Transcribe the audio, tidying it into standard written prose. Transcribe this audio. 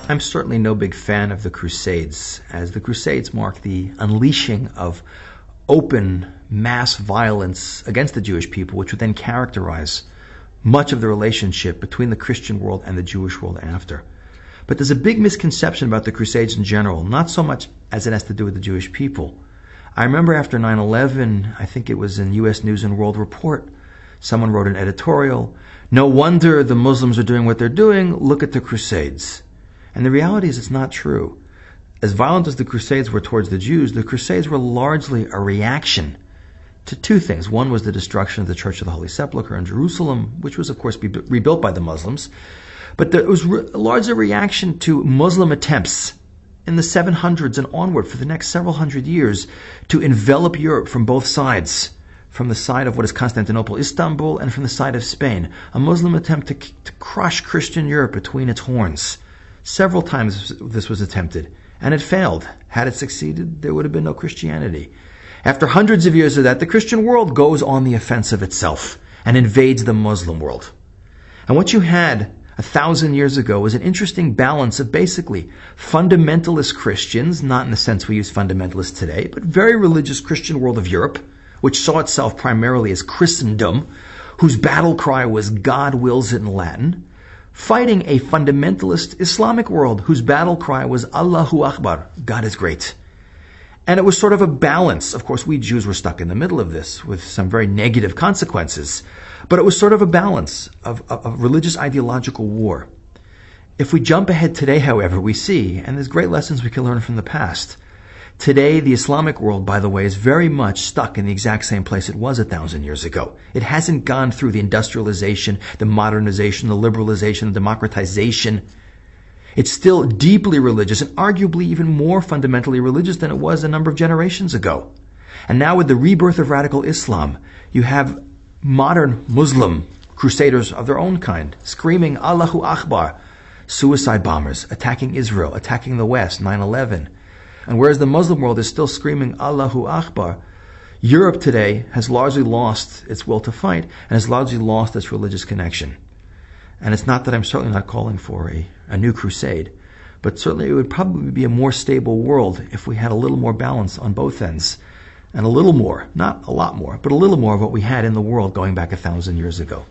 I'm certainly no big fan of the Crusades, as the Crusades mark the unleashing of open mass violence against the Jewish people, which would then characterize much of the relationship between the Christian world and the Jewish world after. But there's a big misconception about the Crusades in general, not so much as it has to do with the Jewish people. I remember after 9/11, I think it was in U.S. News and World Report, someone wrote an editorial, "No wonder the Muslims are doing what they're doing, look at the Crusades." And the reality is it's not true. As violent as the Crusades were towards the Jews, the Crusades were largely a reaction to two things. One was the destruction of the Church of the Holy Sepulchre in Jerusalem, which was, of course, rebuilt by the Muslims. But there was largely a reaction to Muslim attempts in the 700s and onward for the next several hundred years to envelop Europe from both sides, from the side of what is Constantinople, Istanbul, and from the side of Spain. A Muslim attempt to crush Christian Europe between its horns. Several times this was attempted, and it failed. Had it succeeded, there would have been no Christianity. After hundreds of years of that, the Christian world goes on the offensive itself and invades the Muslim world. And what you had 1,000 years ago was an interesting balance of basically fundamentalist Christians, not in the sense we use fundamentalists today, but very religious Christian world of Europe, which saw itself primarily as Christendom, whose battle cry was "God wills it" in Latin, fighting a fundamentalist Islamic world whose battle cry was "Allahu Akbar," God is great. And it was sort of a balance. Of course, we Jews were stuck in the middle of this with some very negative consequences, but it was sort of a balance of religious ideological war. If we jump ahead today, however, we see, and there's great lessons we can learn from the past. Today, the Islamic world, by the way, is very much stuck in the exact same place it was 1,000 years ago. It hasn't gone through the industrialization, the modernization, the liberalization, the democratization. It's still deeply religious and arguably even more fundamentally religious than it was a number of generations ago. And now with the rebirth of radical Islam, you have modern Muslim crusaders of their own kind screaming "Allahu Akbar," suicide bombers attacking Israel, attacking the West, 9/11. And whereas the Muslim world is still screaming Allahu Akbar, Europe today has largely lost its will to fight and has largely lost its religious connection. And it's not that I'm certainly not calling for a new crusade, but certainly it would probably be a more stable world if we had a little more balance on both ends and a little more, not a lot more, but a little more of what we had in the world going back 1,000 years ago.